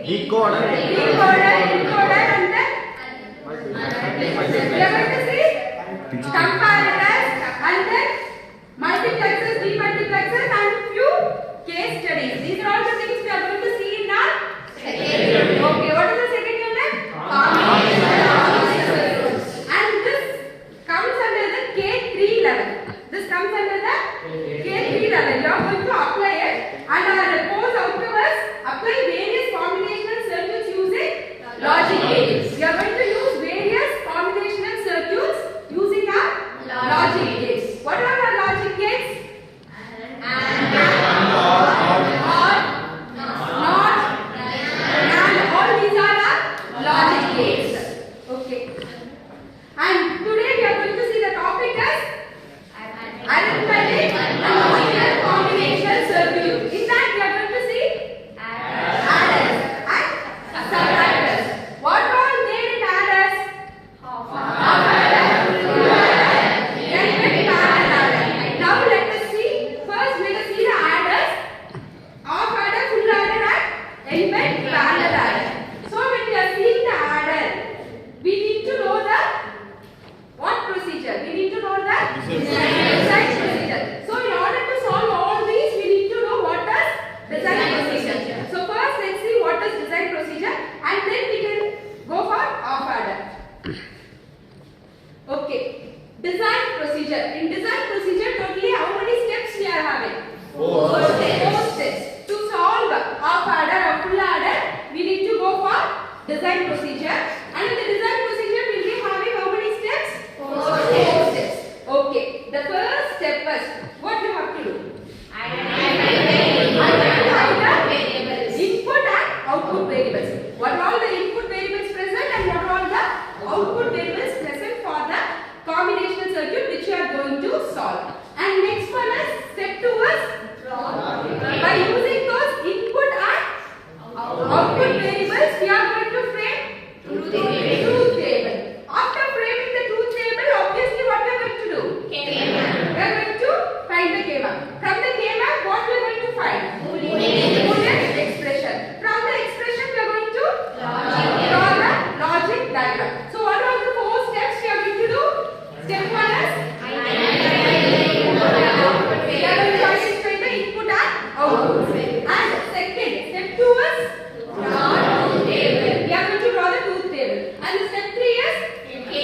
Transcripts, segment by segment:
Decoder, and then we are going to see comparators and then multiplexers, demultiplexers and few case studies. These are all the things we are going to see in our second unit. Okay, what is the second unit? Combinational. And this comes under the K3 level. This comes under the K3 level. You are going to apply it and our course outcome is apply various combinational circuits using logic gates. We are going to use various combinational circuits using our logic gates. What are our logic gates? And all these are our logic gates. Okay. And today we are going to see the topic as arithmetic and logical combinational circuit. In that we are going to see adders and subtractors. What all there in adders? Half adder, full adder, then parallel adder. Now let us see. First let us see the adders. Half adder, full adder and parallel adder. So when we are seeing the adder, we need to know the what procedure? We need to know the design procedure. So in order to solve all these, we need to know what is design procedure. So first let's see what is design procedure and then we can go for half adder. Okay. Design procedure. In design procedure, totally how many steps we are having? 4 steps. To solve half adder or full adder, we need to go for design procedure. And in the design procedure, we will be having how many steps? 4 steps. Okay. The first step is what you have to do? Identify the input and output variables. What are all the input variables present and what are all the output variables present for the combinational circuit which you are going to solve. And next one is step 2 is by using those input and output variables we are going to frame truth table. After framing the truth table, obviously what we are going to do? We are going to find the K-map. From the K-map, what we are going to find? Boolean expression. From the expression, we are going to draw the logic diagram. So what are the 4 steps we are going to do? Step 1 is we are going to identify the input and output. And second, step 2 is we are going to draw the truth table. And step 3 is we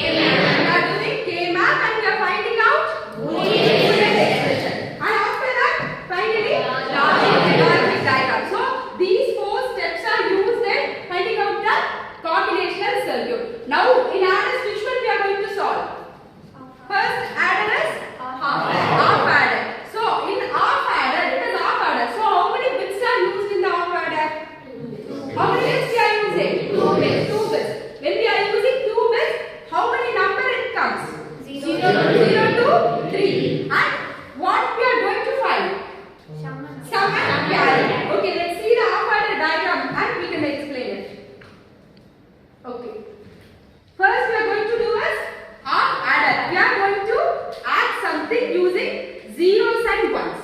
are doing K-map and we are finding out Boolean expression. And after that, finally, logic diagram. So these 4 steps are used in finding out the combinational circuit. Now in adders, which one we are going to solve? First adder is half adder. So in half adder, it is half adder. So how many bits are used in the half adder? How many bits we are using? 2 bits. When we are using 2 bits, how many number it comes? 0 to 3. And what we are going to find? Sum and carry. Okay, let's see the half adder diagram and we can explain it. Okay. First we are going to do is half adder. We are going to add something using zeros and ones.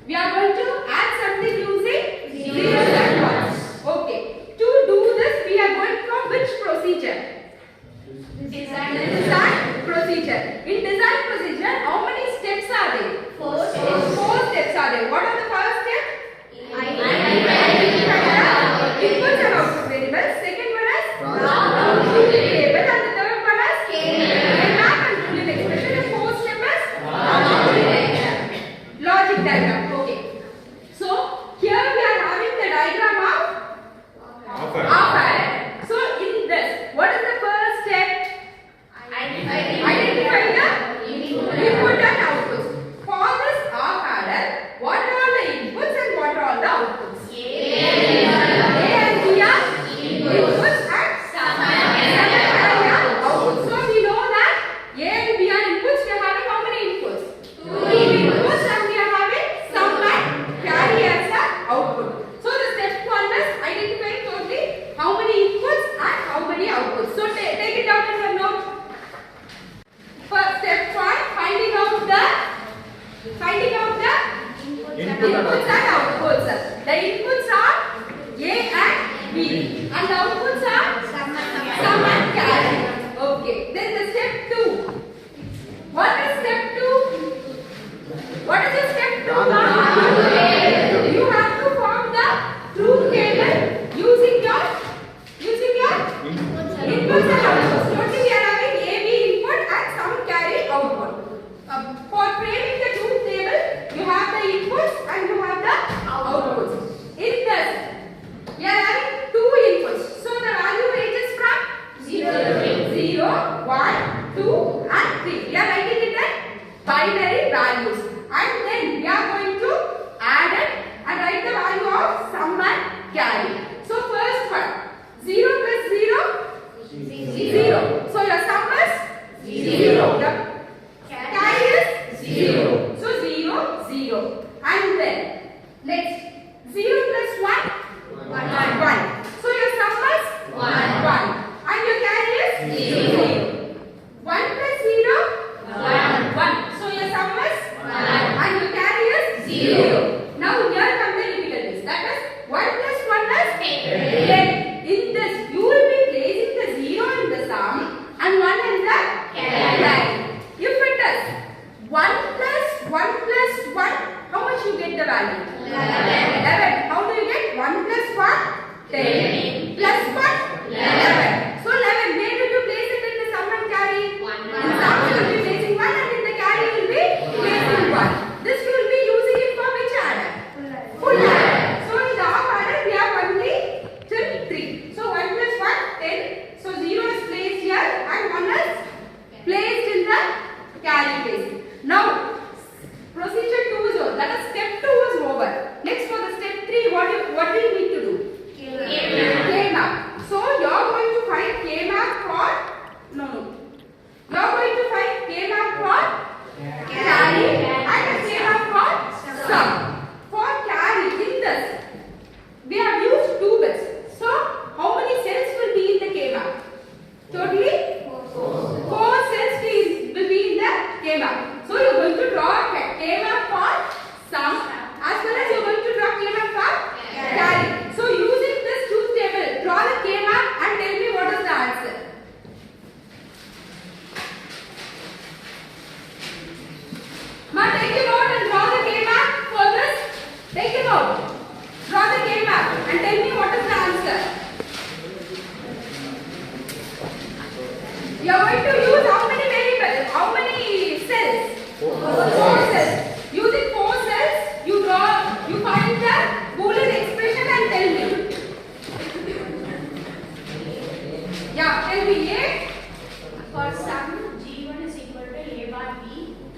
We are going to add something using zeros and ones. Okay. To do this, we are going from which procedure? Design procedure. In design procedure, how many steps are there? 4 steps. 4 steps are there. What are the first steps? Identify the inputs and output variables. Second one is truth table. And the third one is K-map and Boolean expression. And fourth step is logic diagram. Okay. So here we are having the diagram of half adder. So in this, what is the first step? Identify the input and outputs. For this half adder, what are all the inputs and what are all the outputs? A and B are inputs and sum and carry are outputs. So we know that A and B are inputs. We are having how many inputs? 2 inputs and we are having sum and carry as the output. So the step 1 is identifying totally how many inputs and how many outputs. So take it down in your note. First step 1, finding out the inputs and outputs. The inputs are A and B B. And the outputs are sum and carry. Okay. Then the step 2. What is step 2? What is the step 2? You have to form the truth table using your inputs and outputs. Totally we are having AB input and some carry output. For framing the truth table, you have the inputs and you have the outputs. In this, we are having two inputs. So the value ranges from 0, 1, 2 and 3. We are writing it as binary values. And then we are going to add it and write the value of sum and carry. So first one, 0 plus 0, 0. So your sum is 0. The carry is 0. So 0, 0. And then next 0 plus 1, 1. So your sum is 1. And your carry is 0. 1 plus 0, 1. So your sum is 1. And your carry is 0. Now here come the difficulties. That is 1 plus 1 is 10. In this, you will be placing the 0 in the sum and 1 in the carry. If it is 1 plus 1, how much you get the value? 11. How do you get 1 plus 1? 10. Plus 1? 11. So 11, where did you place it in the sum and carry? In sum you will be placing 1 and in the carry you will be placing 1. This you will be using it for which adder? Full adder. So in the half adder we have only till 3. So 1 plus 1, 10. So 0 is placed here and 1 is placed in the carry place. Now procedure 2 is over. That is step 2 is over. Next for the step 3, what do you need to do? K-map. So you are going to find K-map for no. You are going to find K-map for carry and K-map for sum. For carry in this, we have used 2 bits. So how many cells will be in the K-map? Totally 4 cells will be in the K-map. So you are going to draw a K-map for sum as well as you are going to draw K-map for carry. So using this truth table, draw the K-map and tell me what is the answer. Ma, take him out and draw the K-map for this. Take him out. Draw the K-map and tell me what is the answer. You are going to use how many variables? How many cells? 4 cells. Using 4 cells, you find the Boolean expression and tell me. Yeah, tell me A. For sum, G1 is equal to A bar B.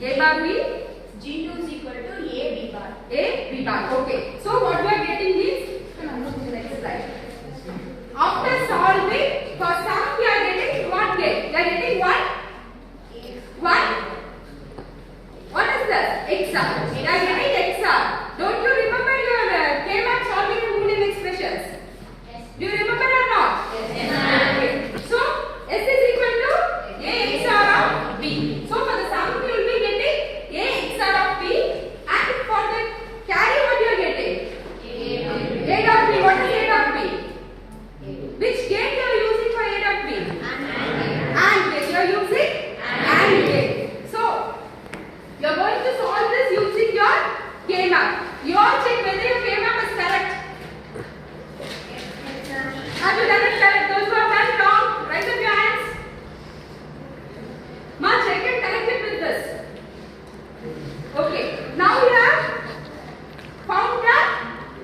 A bar B. G2 is equal to A B bar. A B bar. Okay. So what we are getting is, next slide. After solving for sum, we are getting what gate? We are getting what? 1. What is this? XR. We are getting XR. Don't you remember your K-map solving in Boolean expressions? Yes. Do you remember or not? Yes. Okay. So S is equal to A XR of B. So for the sum, you will be getting A XR of B, and for the carry, what you are getting? A dot B. What is A dot B? Which gate you are using for A dot B? AND gate. You are using AND gate. So you are going to solve this using your K-map. You all check whether your K-map is correct. Have you done it correct? Those who have done wrong, raise up your hands. Ma, check and correct it with this. Okay. Now we have found the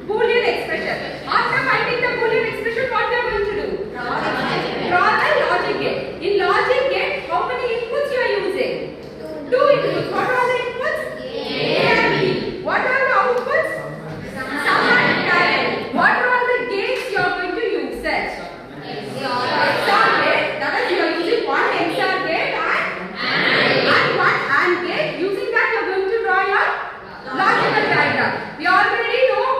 Boolean expression. After finding the Boolean expression, what we are going to do? Draw the logic gate. In logic gate, how many inputs you are using? 2 inputs. What are the inputs? A and B. What are the outputs? Sum and carry. What are the gates you are going to use? XOR gate. That is, you are using one XOR gate and one AND gate. Using that, you are going to draw your logical diagram. We already know